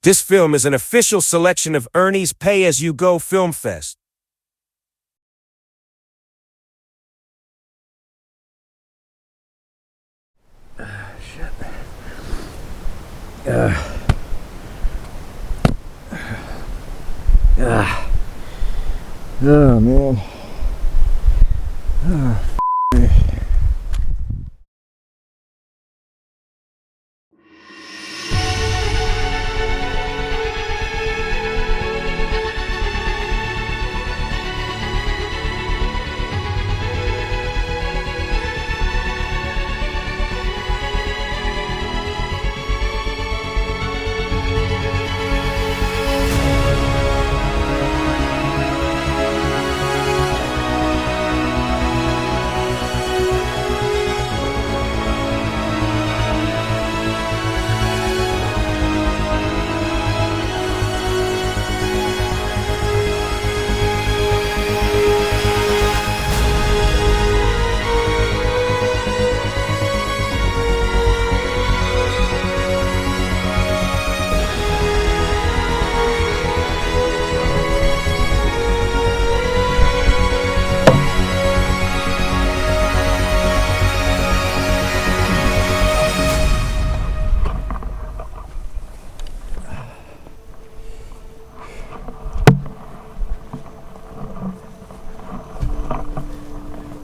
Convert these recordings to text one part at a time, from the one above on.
This film is an official selection of Ernie's Pay-As-You-Go Film Fest. Oh, man. Me.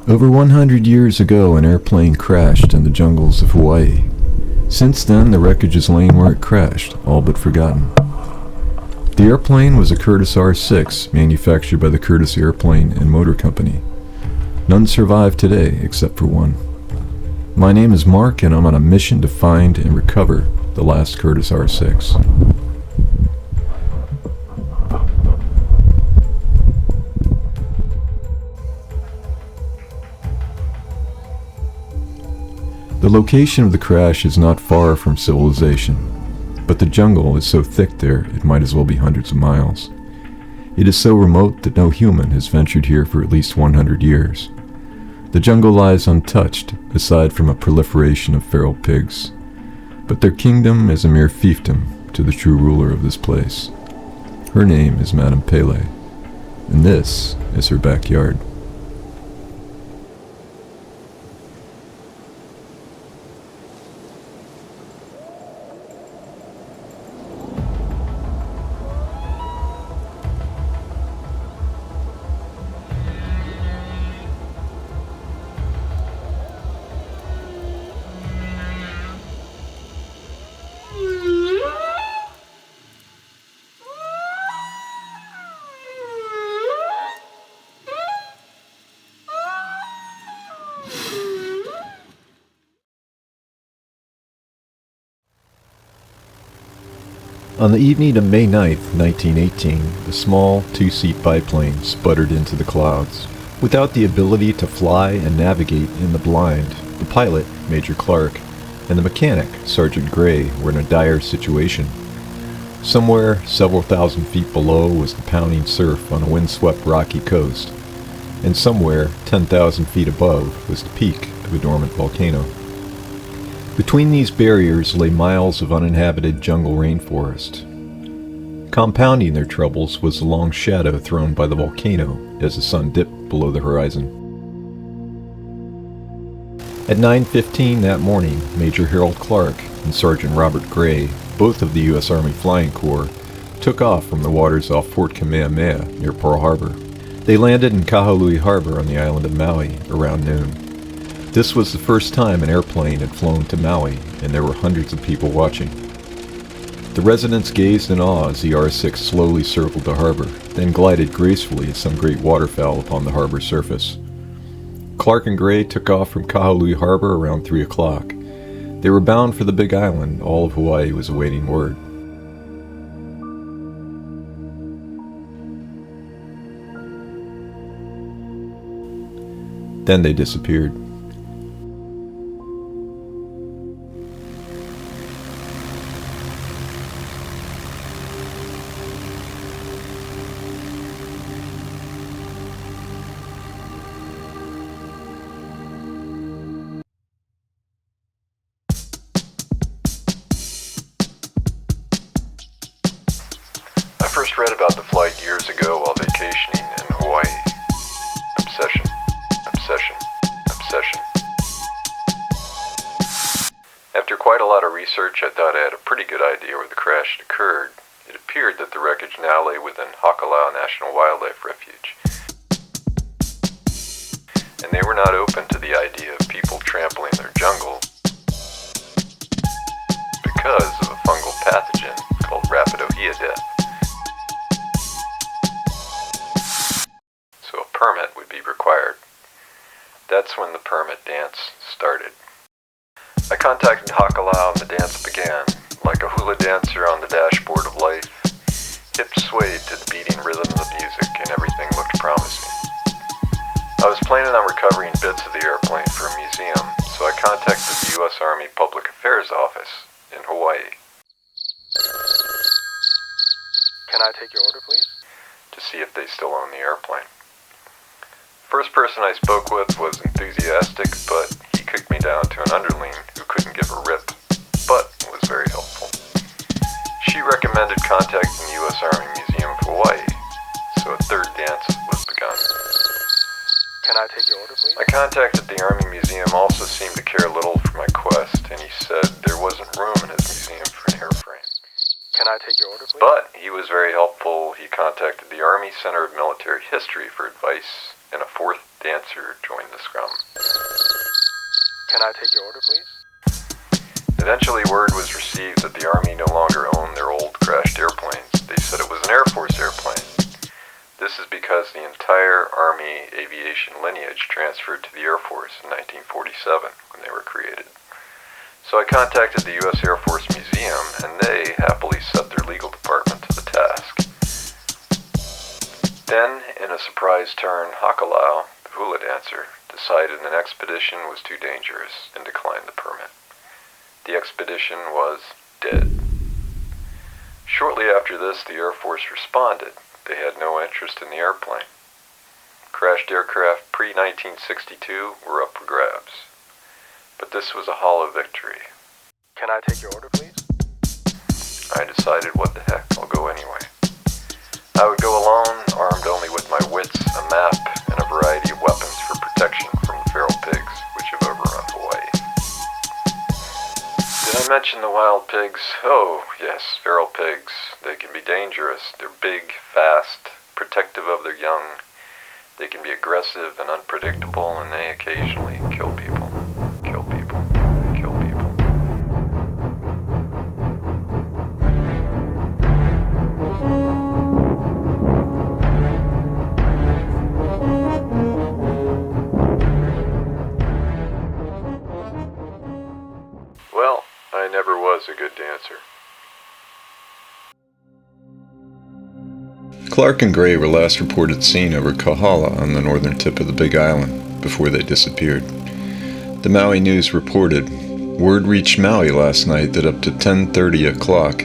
Over 100 years ago, an airplane crashed in the jungles of Hawaii. Since then, the wreckage has lain where it crashed, all but forgotten. The airplane was a Curtiss R-6, manufactured by the Curtiss Airplane and Motor Company. None survive today, except for one. My name is Mark, and I'm on a mission to find and recover the last Curtiss R-6. The location of the crash is not far from civilization, but the jungle is so thick there it might as well be hundreds of miles. It is so remote that no human has ventured here for at least 100 years. The jungle lies untouched, aside from a proliferation of feral pigs, but their kingdom is a mere fiefdom to the true ruler of this place. Her name is Madame Pele, and this is her backyard. On the evening of May 9th, 1918, the small, two-seat biplane sputtered into the clouds. Without the ability to fly and navigate in the blind, the pilot, Major Clark, and the mechanic, Sergeant Gray, were in a dire situation. Somewhere, several thousand feet below, was the pounding surf on a windswept rocky coast, and somewhere, 10,000 feet above, was the peak of a dormant volcano. Between these barriers lay miles of uninhabited jungle rainforest. Compounding their troubles was the long shadow thrown by the volcano as the sun dipped below the horizon. At 9:15 that morning, Major Harold Clark and Sergeant Robert Gray, both of the U.S. Army Flying Corps, took off from the waters off Fort Kamehameha near Pearl Harbor. They landed in Kahului Harbor on the island of Maui around noon. This was the first time an airplane had flown to Maui, and there were hundreds of people watching. The residents gazed in awe as the R-6 slowly circled the harbor, then glided gracefully as some great waterfowl upon the harbor surface. Clark and Gray took off from Kahului Harbor around 3 o'clock. They were bound for the Big Island. All of Hawaii was awaiting word. Then they disappeared. read about the flight years ago while vacationing in Hawaii. Obsession, obsession, obsession. After quite a lot of research, I thought I had a pretty good idea where the crash had occurred. It appeared that the wreckage now lay within Hakalau National Wildlife Refuge. And they were not open to the idea of people trampling their jungle because of a fungal pathogen called Rapidohea death. So a permit would be required. That's when the permit dance started. I contacted Hakalau and the dance began. Like a hula dancer on the dashboard of life, hips swayed to the beating rhythm of the music and everything looked promising. I was planning on recovering bits of the airplane for a museum, so I contacted the U.S. Army Public Affairs Office in Hawaii. Can I take your order, please? To see if they still own the airplane. First person I spoke with was enthusiastic, but he kicked me down to an underling who couldn't give a rip, but was very helpful. She recommended contacting the U.S. Army Museum of Hawaii, so a third dance was begun. Can I take your order, please? I contacted the Army Museum, also seemed to care little for my quest, and he said there wasn't room in his museum for an airframe. Can I take your order, please? But he was very helpful. He contacted the Army Center of Military History for advice, and a fourth dancer joined the scrum. Can I take your order, please? Eventually word was received that the Army no longer owned their old crashed airplanes. They said it was an Air Force airplane. This is because the entire Army aviation lineage transferred to the Air Force in 1947 when they were created. So I contacted the U.S. Air Force Museum, and they happily set their legal department to the task. Then, in a surprise turn, Hakalau, the hula dancer, decided an expedition was too dangerous and declined the permit. The expedition was dead. Shortly after this, the Air Force responded. They had no interest in the airplane. Crashed aircraft pre-1962 were up for grabs. But this was a hollow victory. Can I take your order, please? I decided, what the heck, I'll go anyway. I would go alone, armed only with my wits, a map, and a variety of weapons for protection from the feral pigs which have overrun Hawaii. Did I mention the wild pigs? Oh, yes, feral pigs. They can be dangerous. They're big, fast, protective of their young. They can be aggressive and unpredictable, and they occasionally kill people. Kill people. Kill people. Well, I never was a good dancer. Clark and Gray were last reported seen over Kahala on the northern tip of the Big Island before they disappeared. The Maui News reported, word reached Maui last night that up to 10:30 o'clock,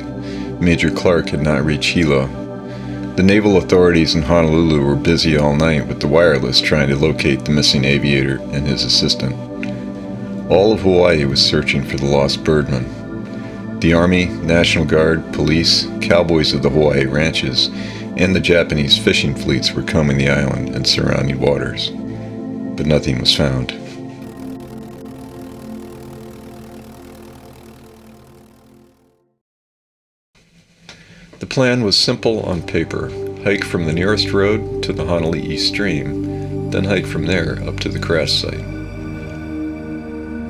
Major Clark had not reached Hilo. The naval authorities in Honolulu were busy all night with the wireless trying to locate the missing aviator and his assistant. All of Hawaii was searching for the lost birdman. The Army, National Guard, police, cowboys of the Hawaii ranches, and the Japanese fishing fleets were combing the island and surrounding waters. But nothing was found. The plan was simple on paper. Hike from the nearest road to the Honolulu stream, then hike from there up to the crash site.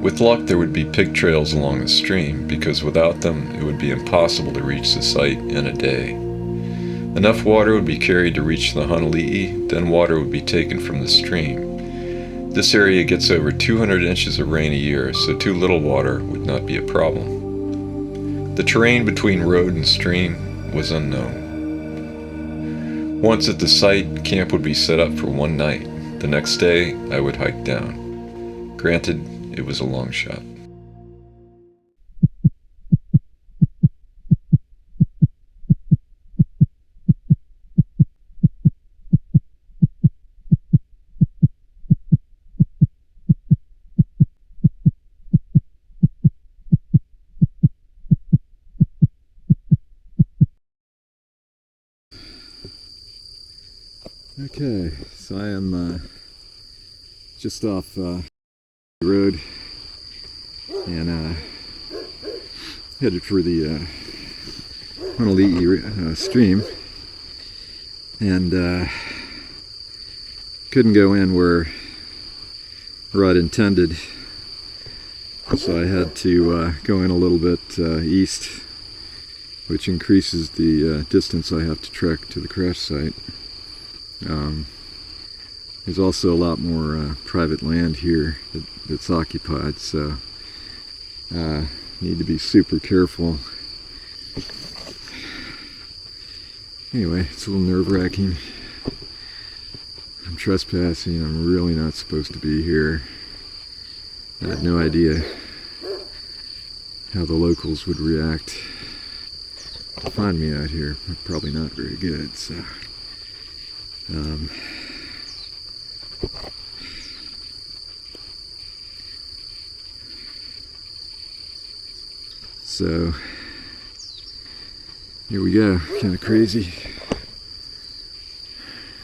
With luck, there would be pig trails along the stream, because without them, it would be impossible to reach the site in a day. Enough water would be carried to reach the Honolulu, then water would be taken from the stream. This area gets over 200 inches of rain a year, so too little water would not be a problem. The terrain between road and stream was unknown. Once at the site, camp would be set up for one night. The next day, I would hike down. Granted, it was a long shot. Okay, so I am just off the road and headed for the Honolii stream, and couldn't go in where I'd intended, so I had to go in a little bit east, which increases the distance I have to trek to the crash site. There's also a lot more private land here that's occupied, so need to be super careful. Anyway, it's a little nerve-wracking. I'm trespassing. I'm really not supposed to be here. I had no idea how the locals would react to find me out here. Probably not very good, so so here we go. Kind of crazy.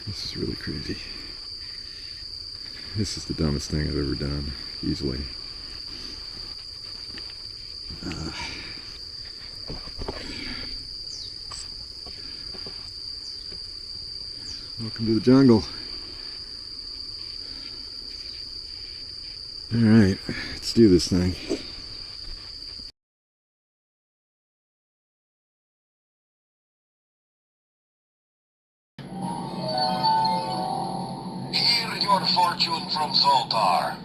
This is really crazy. This is the dumbest thing I've ever done, easily. Welcome to the jungle. Alright, let's do this thing. Hear your fortune from Zoltar.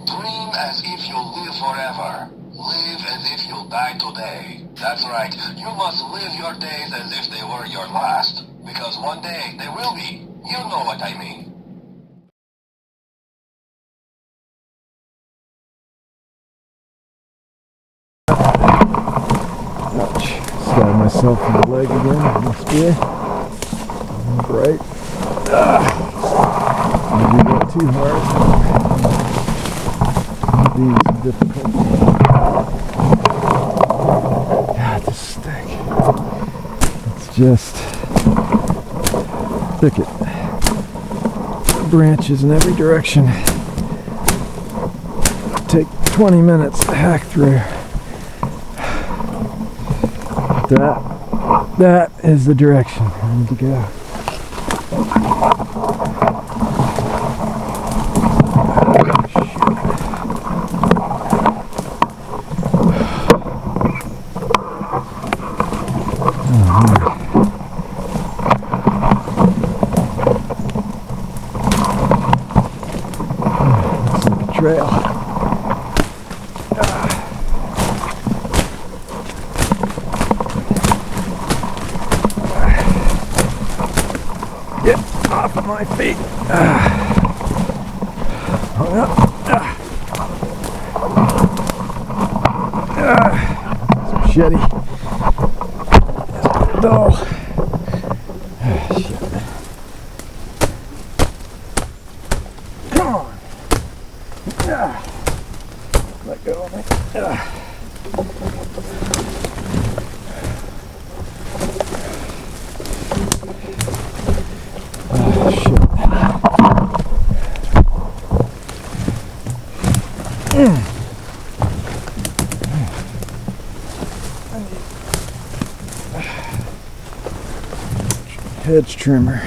Dream as if you'll live forever. Live as if you'll die today. That's right, you must live your days as if they were your last. Because one day they will be. You know what I mean. Ouch. Stabbed myself in the leg again. Must be right. Maybe not too hard. Being some difficulty. God, this stink. It's just thicket. Branches in every direction. Take 20 minutes to hack through. That is the direction I need to go. Looks like a trail. Get off of my feet. Hung up. It's machete. Dull. Shit. Come on. Let go of me. Hedge trimmer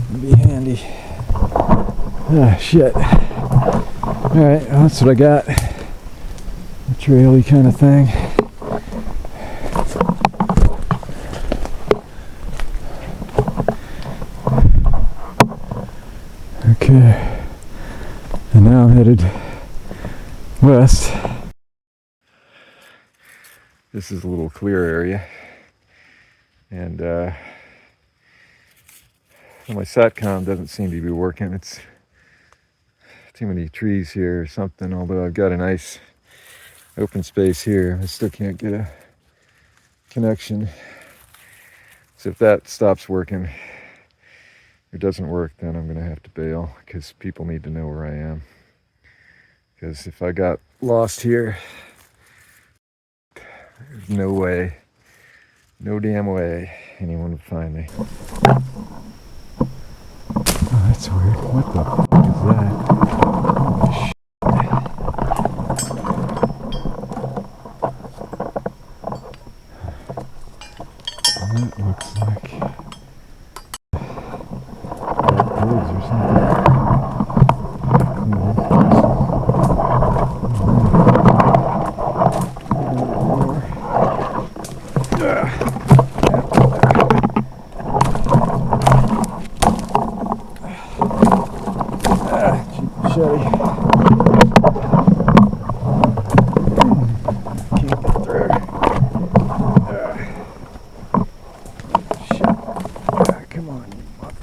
would be handy. Ah, shit. Alright, well, that's what I got. A traily kind of thing. Okay. And now I'm headed west. This is a little clear area. And my SATCOM doesn't seem to be working. It's too many trees here or something, although I've got a nice open space here. I still can't get a connection. So if that stops working, if it doesn't work, then I'm gonna have to bail, because people need to know where I am. Because if I got lost here, there's no way, no damn way anyone would find me. That's weird. What the fuck is that? Holy shit. That looks like pigs or something. Machete. Can't get through. Shit. Come on, you mutt.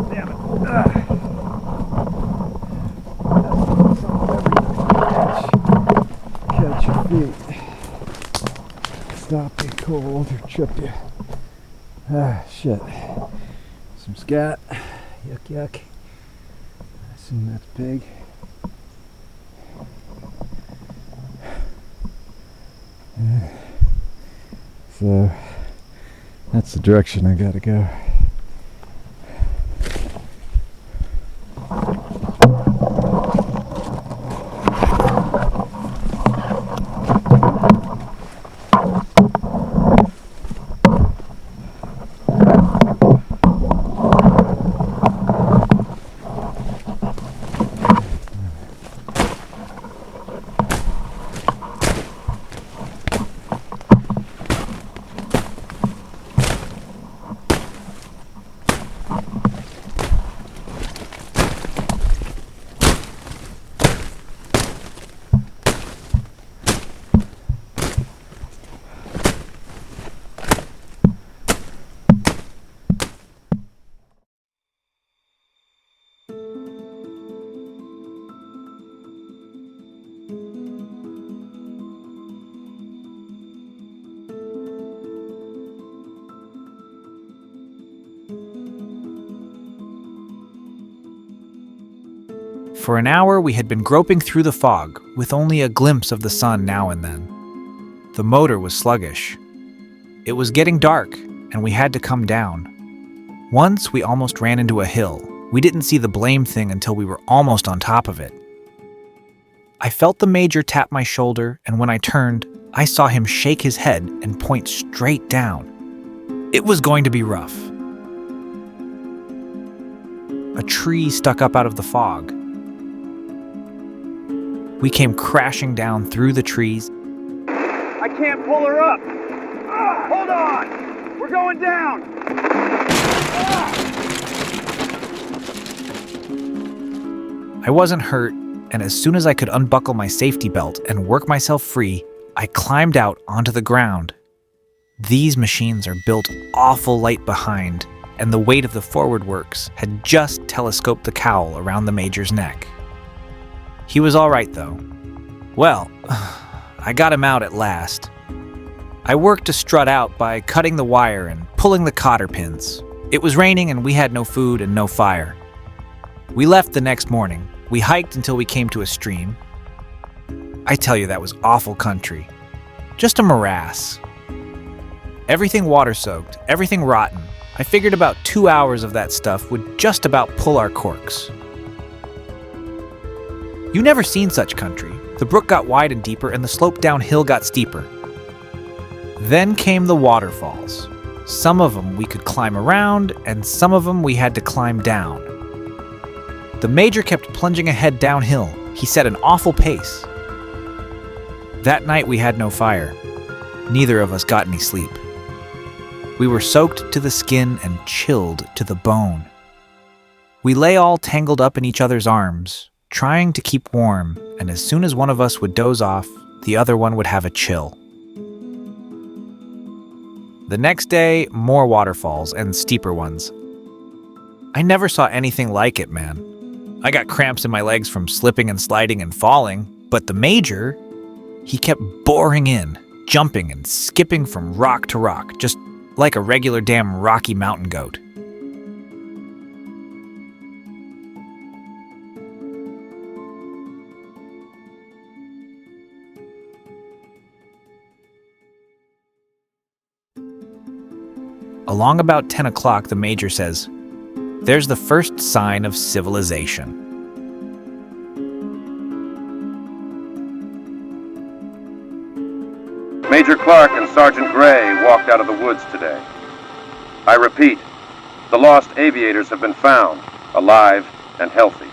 Damn it. Catch your feet. Stop you cold or trip you. Shit. Some scat. Yuck, yuck. I assume that's pig. So, that's the direction I gotta go. For an hour, we had been groping through the fog, with only a glimpse of the sun now and then. The motor was sluggish. It was getting dark, and we had to come down. Once, we almost ran into a hill. We didn't see the blame thing until we were almost on top of it. I felt the major tap my shoulder, and when I turned, I saw him shake his head and point straight down. It was going to be rough. A tree stuck up out of the fog. We came crashing down through the trees. I can't pull her up. Hold on. We're going down. I wasn't hurt, and as soon as I could unbuckle my safety belt and work myself free, I climbed out onto the ground. These machines are built awful light behind, and the weight of the forward works had just telescoped the cowl around the major's neck. He was all right, though. Well, I got him out at last. I worked to strut out by cutting the wire and pulling the cotter pins. It was raining and we had no food and no fire. We left the next morning. We hiked until we came to a stream. I tell you, that was awful country. Just a morass. Everything water-soaked, everything rotten. I figured about 2 hours of that stuff would just about pull our corks. You never seen such country. The brook got wide and deeper, and the slope downhill got steeper. Then came the waterfalls. Some of them we could climb around, and some of them we had to climb down. The major kept plunging ahead downhill. He set an awful pace. That night we had no fire. Neither of us got any sleep. We were soaked to the skin and chilled to the bone. We lay all tangled up in each other's arms, trying to keep warm, and as soon as one of us would doze off, the other one would have a chill. The next day, more waterfalls and steeper ones. I never saw anything like it, man. I got cramps in my legs from slipping and sliding and falling, but the major, he kept boring in, jumping and skipping from rock to rock, just like a regular damn Rocky Mountain goat. Along about 10 o'clock, the major says, "There's the first sign of civilization." Major Clark and Sergeant Gray walked out of the woods today. I repeat, the lost aviators have been found, alive and healthy.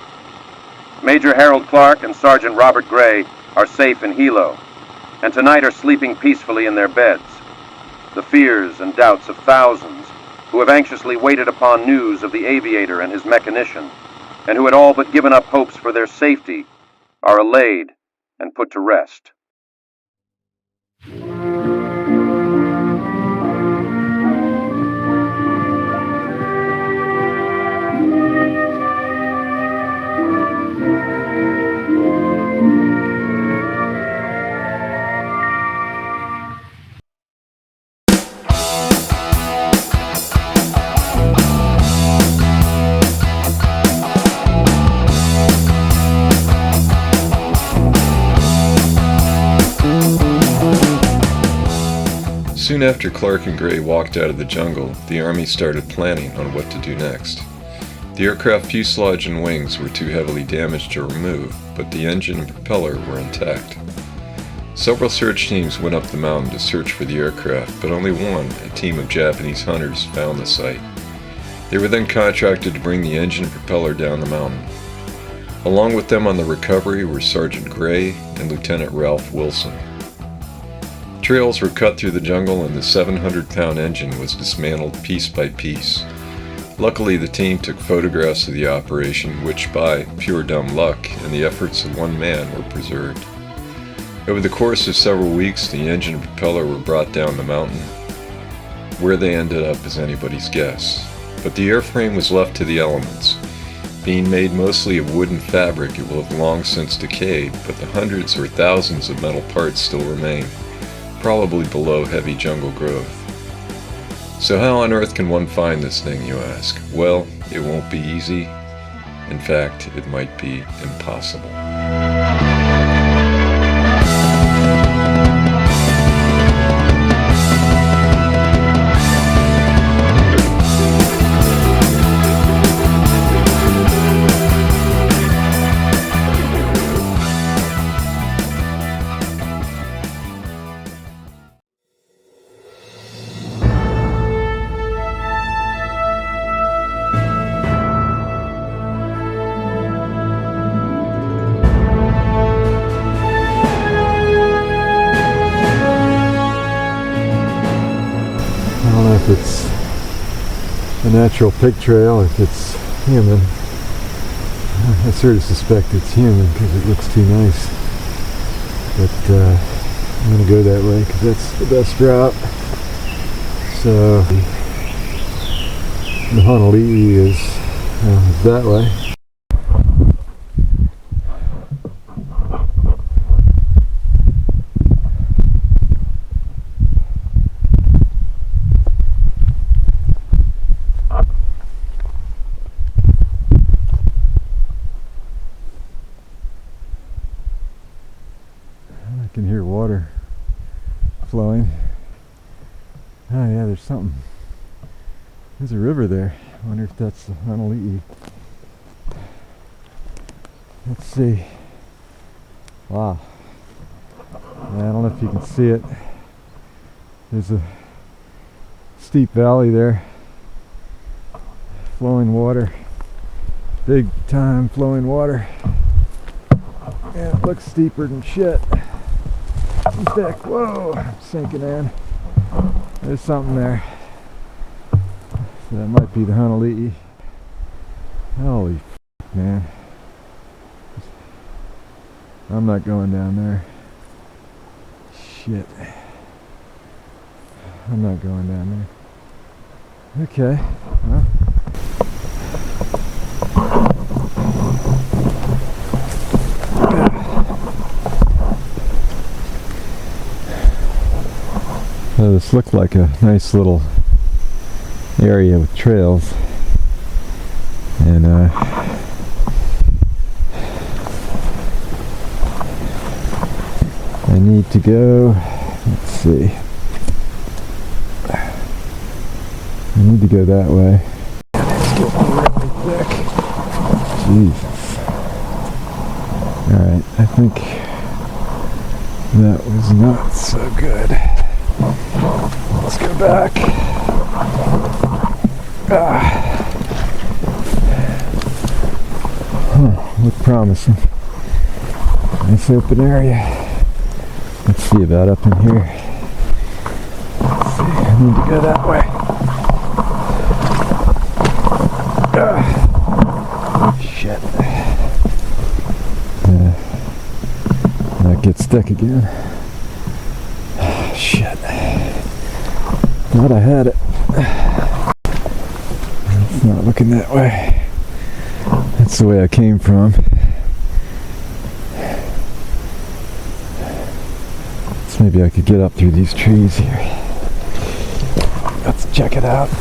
Major Harold Clark and Sergeant Robert Gray are safe in Hilo, and tonight are sleeping peacefully in their beds. The fears and doubts of thousands who have anxiously waited upon news of the aviator and his mechanician, and who had all but given up hopes for their safety, are allayed and put to rest. Soon after Clark and Gray walked out of the jungle, the Army started planning on what to do next. The aircraft fuselage and wings were too heavily damaged to remove, but the engine and propeller were intact. Several search teams went up the mountain to search for the aircraft, but only one, a team of Japanese hunters, found the site. They were then contracted to bring the engine and propeller down the mountain. Along with them on the recovery were Sergeant Gray and Lieutenant Ralph Wilson. Trails were cut through the jungle and the 700-pound engine was dismantled piece by piece. Luckily, the team took photographs of the operation, which by pure dumb luck and the efforts of one man were preserved. Over the course of several weeks, the engine and propeller were brought down the mountain. Where they ended up is anybody's guess. But the airframe was left to the elements. Being made mostly of wood and fabric, it will have long since decayed, but the hundreds or thousands of metal parts still remain, probably below heavy jungle growth. So how on earth can one find this thing, you ask? Well, it won't be easy. In fact, it might be impossible. If it's a natural pig trail, if it's human. I sort of suspect it's human because it looks too nice. But I'm going to go that way because that's the best route. So the Honolulu is that way. I can hear water flowing. Oh yeah, there's something. There's a river there. I wonder if that's the Honolulu. Let's see. Wow. Yeah, I don't know if you can see it. There's a steep valley there. Flowing water. Big time flowing water. Yeah, it looks steeper than shit. In fact, whoa, I'm sinking in. There's something there. So that might be the Honolulu. Holy f***, man. I'm not going down there. Shit. I'm not going down there. Okay, well. So this looked like a nice little area with trails, and I need to go, let's see, need to go that way. It's getting really thick. Jesus. Alright, I think that was not so good. Let's go back. Look promising. Nice open area. Let's see about up in here. Let's see, I need to go that way. Shit. That gets stuck again. Shit. Thought I had it. It's not looking that way. That's the way I came from. So maybe I could get up through these trees here. Let's check it out. See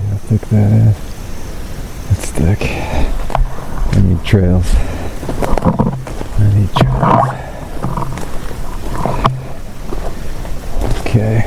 how thick that is. It's thick. I need trails. I need trails. Okay.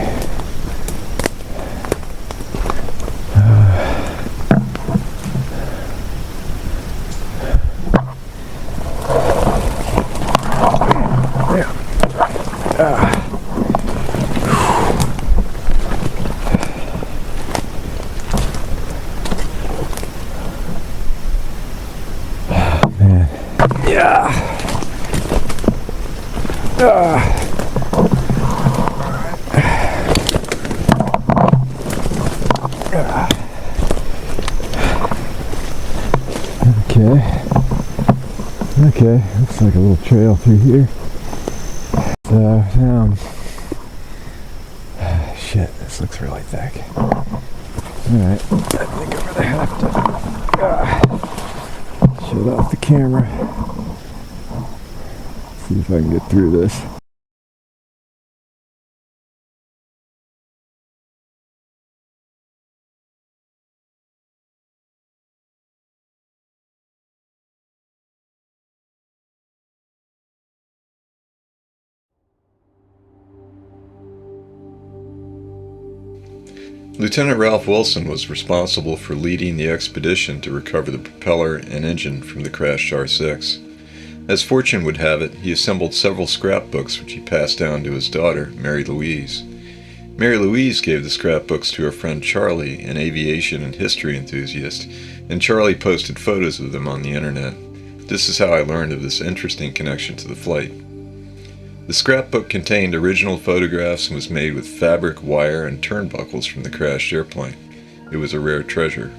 Man. Yeah. Okay, looks like a little trail through here. So, shit, this looks really thick. Alright, I think I'm gonna have to shut off the camera. See if I can get through this. Lieutenant Ralph Wilson was responsible for leading the expedition to recover the propeller and engine from the crashed R6. As fortune would have it, he assembled several scrapbooks which he passed down to his daughter, Mary Louise. Mary Louise gave the scrapbooks to her friend Charlie, an aviation and history enthusiast, and Charlie posted photos of them on the internet. This is how I learned of this interesting connection to the flight. The scrapbook contained original photographs and was made with fabric, wire, and turnbuckles from the crashed airplane. It was a rare treasure.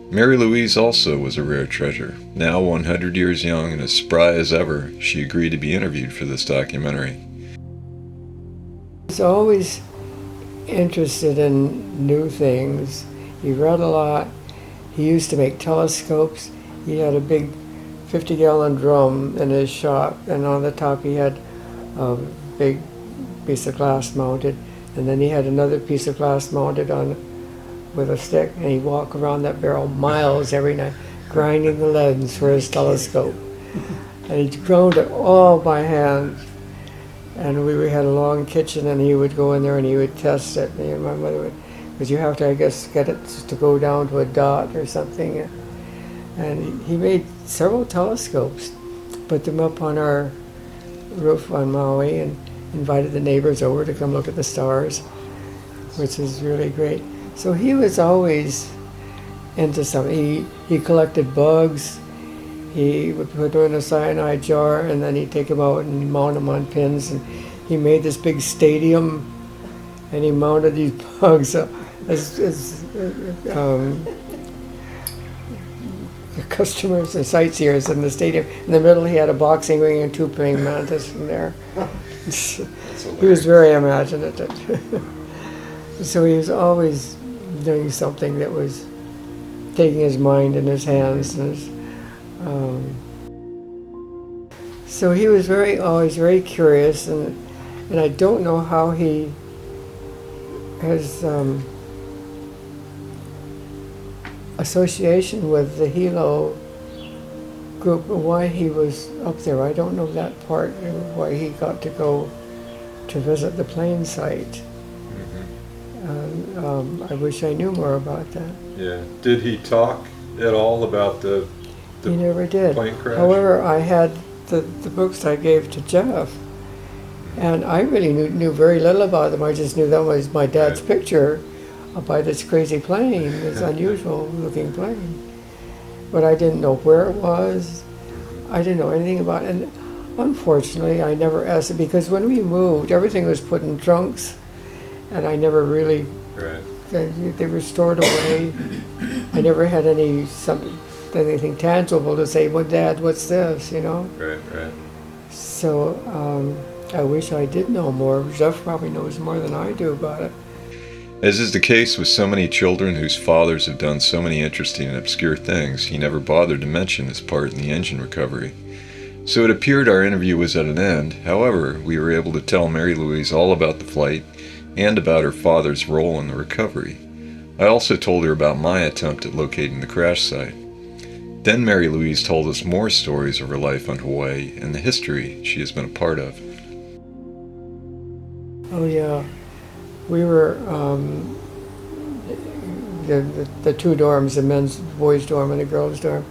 Mary Louise also was a rare treasure. Now 100 years young and as spry as ever, she agreed to be interviewed for this documentary. He's always interested in new things. He read a lot. He used to make telescopes. He had a big 50-gallon drum in his shop, and on the top he had a big piece of glass mounted, and then he had another piece of glass mounted on with a stick, and he'd walk around that barrel miles every night, grinding the lens for his telescope. And he ground it all by hand. And we had a long kitchen, and he would go in there and he would test it. And my mother would, because you have to, I guess, get it to go down to a dot or something. And he made several telescopes, put them up on our roof on Maui, and invited the neighbors over to come look at the stars, which is really great. So he was always into something. He collected bugs. He would put them in a cyanide jar, and then he'd take them out and mount them on pins. And he made this big stadium, and he mounted these bugs as customers and sightseers in the stadium. In the middle, he had a boxing ring and two praying mantis in there. He was very imaginative. So he was always doing something that was taking his mind in his hands. And so he was always very curious, and I don't know how he has association with the Hilo group, why he was up there. I don't know that part, why he got to go to visit the plane site. I wish I knew more about that. Yeah. Did he talk at all about the He never did. plane crash? However, I had the books I gave to Jeff, and I really knew very little about them. I just knew that was my dad's picture by this crazy plane, this unusual looking plane. But I didn't know where it was. I didn't know anything about it. And unfortunately, I never asked it because when we moved, everything was put in trunks, and I never really, Right. they were stored away. I never had anything tangible to say, well, Dad, what's this, you know? Right. So I wish I did know more. Jeff probably knows more than I do about it. As is the case with so many children whose fathers have done so many interesting and obscure things, he never bothered to mention his part in the engine recovery. So it appeared our interview was at an end. However, we were able to tell Mary Louise all about the flight and about her father's role in the recovery. I also told her about my attempt at locating the crash site. Then Mary Louise told us more stories of her life on Hawaii and the history she has been a part of. Oh yeah, we were the two dorms, the boys' dorm and the girls' dorm,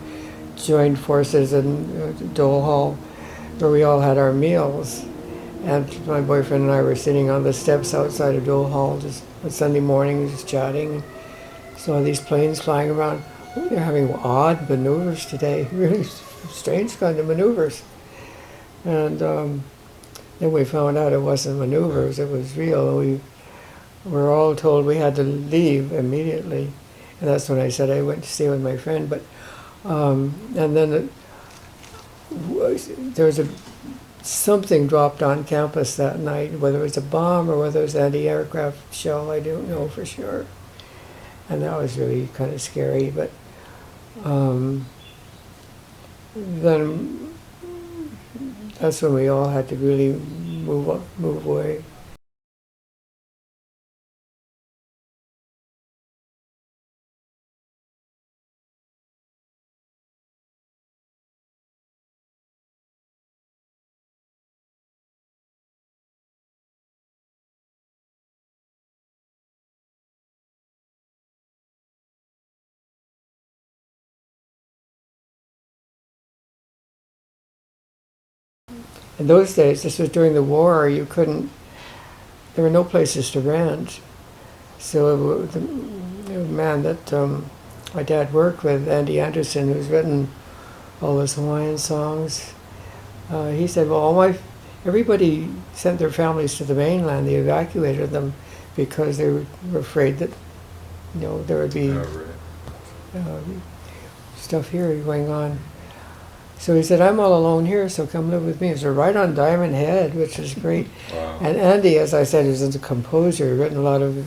joined forces in Dole Hall, where we all had our meals. And my boyfriend and I were sitting on the steps outside of Dole Hall just on Sunday morning, just chatting. Saw these planes flying around. Oh, they're having odd maneuvers today, really strange kind of maneuvers. And then we found out it wasn't maneuvers, it was real. We were all told we had to leave immediately. And that's when I said I went to stay with my friend. But and then there was something dropped on campus that night, whether it was a bomb or whether it was an anti-aircraft shell, I don't know for sure. And that was really kind of scary. But then that's when we all had to really move away. In those days, this was during the war, there were no places to rent. So the man that my dad worked with, Andy Anderson, who's written all those Hawaiian songs, he said, well, everybody sent their families to the mainland. They evacuated them because they were afraid that, there would be stuff here going on. So he said, I'm all alone here, so come live with me. So right on Diamond Head, which is great. Wow. And Andy, as I said, is a composer, written a lot of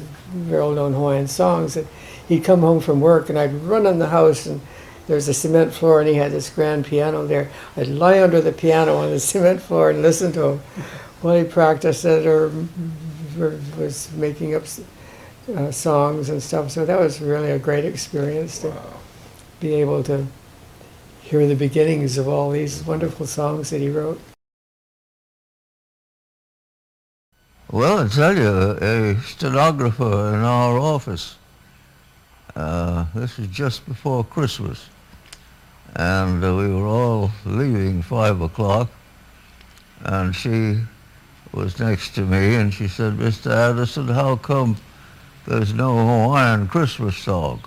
well-known Hawaiian songs. And he'd come home from work, and I'd run in the house, and there's a cement floor, and he had this grand piano there. I'd lie under the piano on the cement floor and listen to him while he practiced it or was making up songs and stuff. So that was really a great experience to be able to hear the beginnings of all these wonderful songs that he wrote. Well, I tell you, a stenographer in our office, this was just before Christmas, and we were all leaving 5 o'clock, and she was next to me, and she said, Mr. Anderson, how come there's no Hawaiian Christmas song?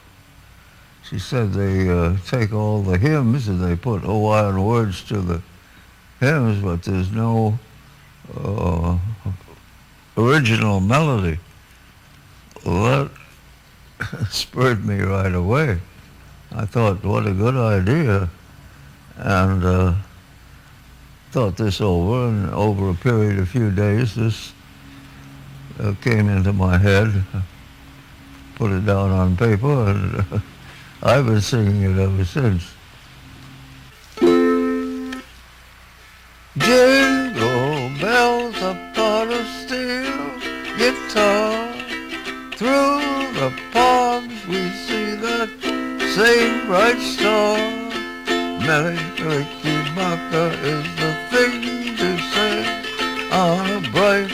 She said they take all the hymns and they put Hawaiian words to the hymns, but there's no original melody. Well, that spurred me right away. I thought, what a good idea. And thought this over, and over a period of a few days, this came into my head, put it down on paper, and I've been singing it ever since. Jingle bells upon a steel guitar, through the ponds we see that same bright star. Mele Kalikimaka is the thing to say on a bright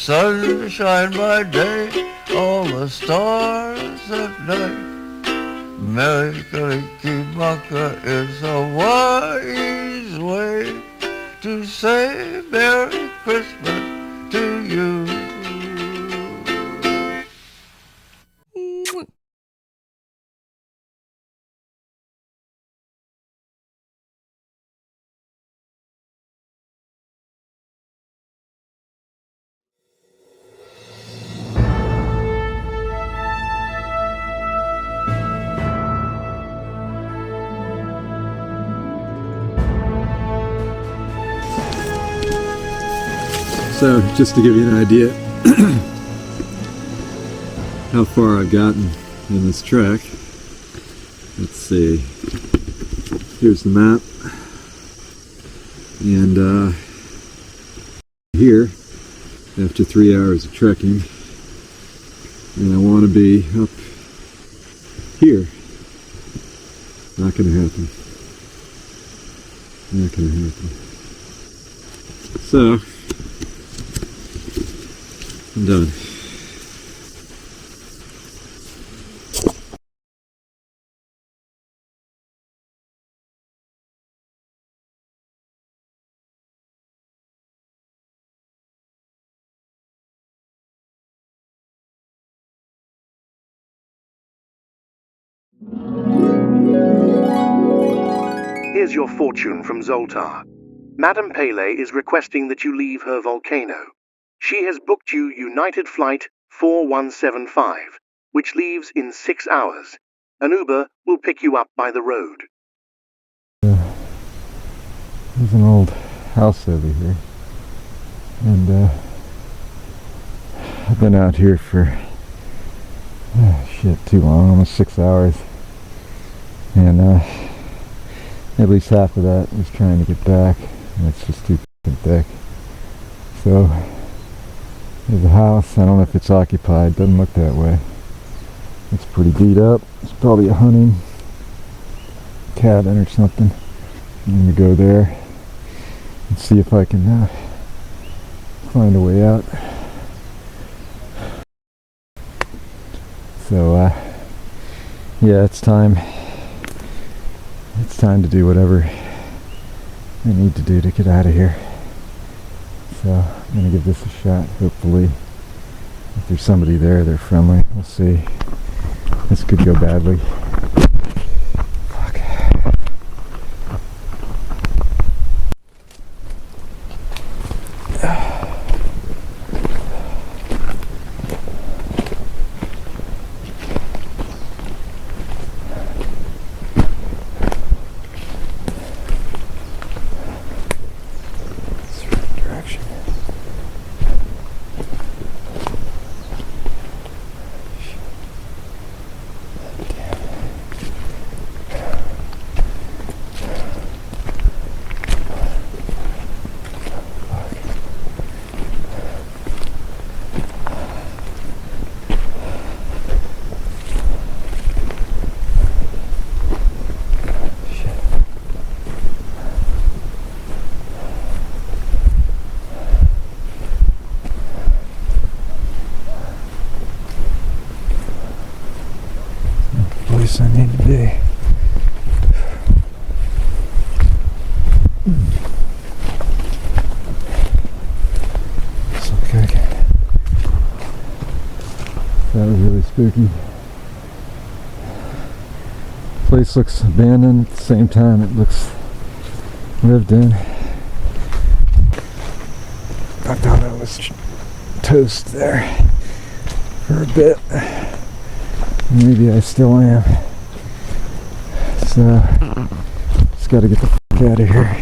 sun shine by day, all the stars at night. Merry Kalikimaka is a wise way to say Merry Christmas to you. So, just to give you an idea how far I've gotten in this trek, let's see, here's the map, and here, after 3 hours of trekking, and I want to be up here. Not going to happen. Not going to happen. So, I'm done. Here's your fortune from Zoltar. Madame Pele is requesting that you leave her volcano. She has booked you United Flight 4175, which leaves in 6 hours. An Uber will pick you up by the road. There's an old house over here, and I've been out here for too long, almost 6 hours, and at least half of that was trying to get back, and it's just too thick. So there's a house. I don't know if it's occupied. Doesn't look that way. It's pretty beat up. It's probably a hunting cabin or something. I'm gonna go there and see if I can find a way out. So yeah, it's time. It's time to do whatever I need to do to get out of here. So I'm gonna give this a shot. Hopefully, if there's somebody there, they're friendly. We'll see. This could go badly. Fuck. I need to be. It's okay. That was really spooky. Place looks abandoned. At the same time, it looks lived in. I thought I was toast there for a bit. Maybe I still am. So, just gotta get the fuck out of here.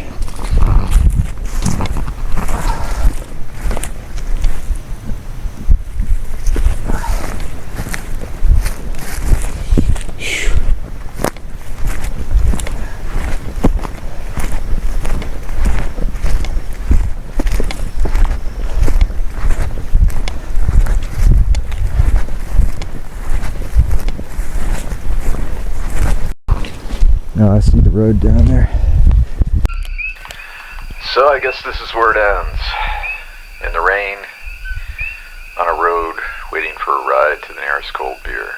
Now I see the road down there. So I guess this is where it ends. In the rain, for a ride to the nearest cold beer.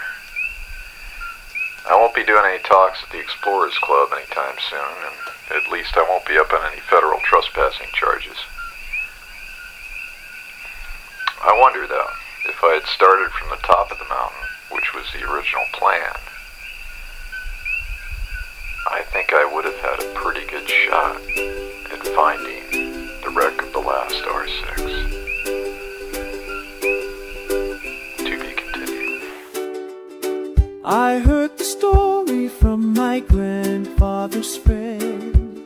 I won't be doing any talks at the Explorers Club anytime soon, and at least I won't be up on any federal trespassing charges. I wonder, though, if I had started from the top of the mountain, which was the original plan, I think I would have had a pretty good shot at finding the wreck of the last R6. To be continued. I heard the story from my grandfather's friend,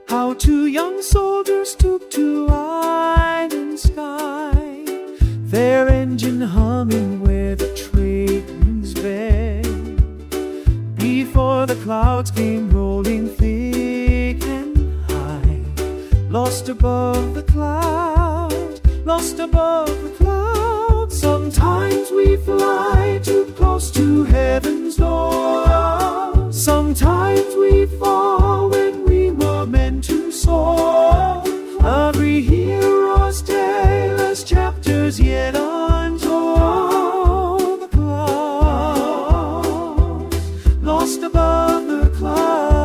how two young soldiers took to island sky, their engine humming where the trade winds bend, before the clouds came rolling thick and high, lost above the clouds, lost above the clouds. Sometimes we fly too close to heaven's door, sometimes we fall when we were meant to soar. Every hero's tale has chapters yet untold. The clouds, lost above the clouds.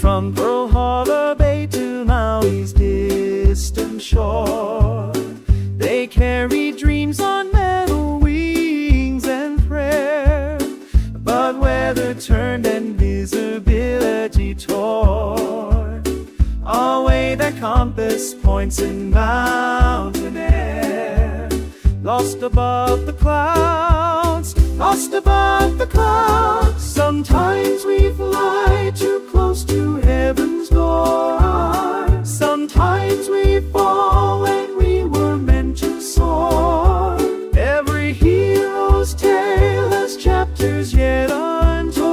From Pearl Harbor Bay to Maui's distant shore, they carry dreams on metal wings and prayer. But weather turned and visibility tore away their compass points in mountain air. Lost above the clouds, lost above the clouds. Sometimes we fly too close to heaven's door, sometimes we fall when we were meant to soar. Every hero's tale has chapters yet untold.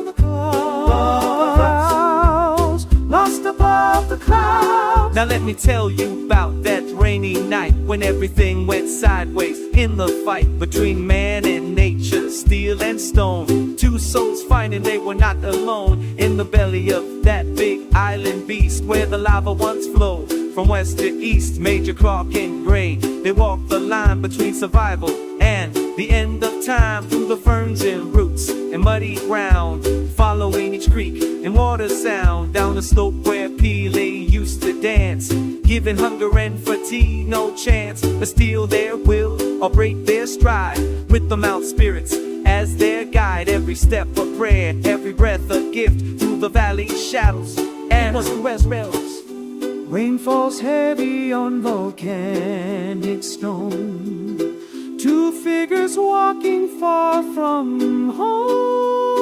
The clouds, lost above the clouds. Now let me tell you about that rainy night when everything went sideways in the fight between man and nature, steel and stone. Two souls finding they were not alone in the belly of that big island beast where the lava once flowed from west to east. Major Clark and Gray, they walked the line between survival and the end of time, through the ferns and roots and muddy ground, following each creek and water sound, down the slope where Pele used to dance, giving hunger and fatigue no chance to steal their will or break their stride, with the Mount Spirits as their guide. Every step a prayer, every breath a gift, through the valley shadows and west rails. Rain falls heavy on volcanic stone, two figures walking far from home.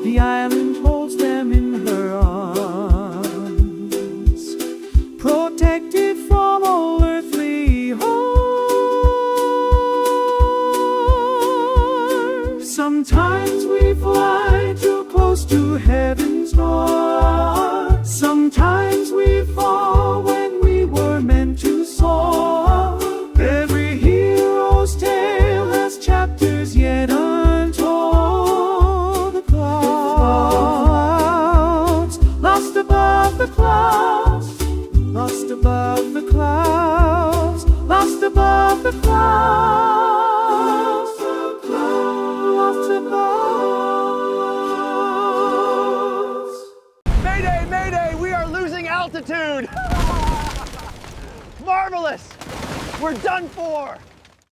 The island holds them in her arms, protected from all earthly harm. Sometimes we fly too close to heaven's door, sometimes we fall when we were meant to soar. Every hero's tale has chapters yet untold. The clouds, lost above the clouds, lost above the clouds, lost above the clouds, lost above. Mayday, mayday, we are losing altitude. Marvelous, we're done for.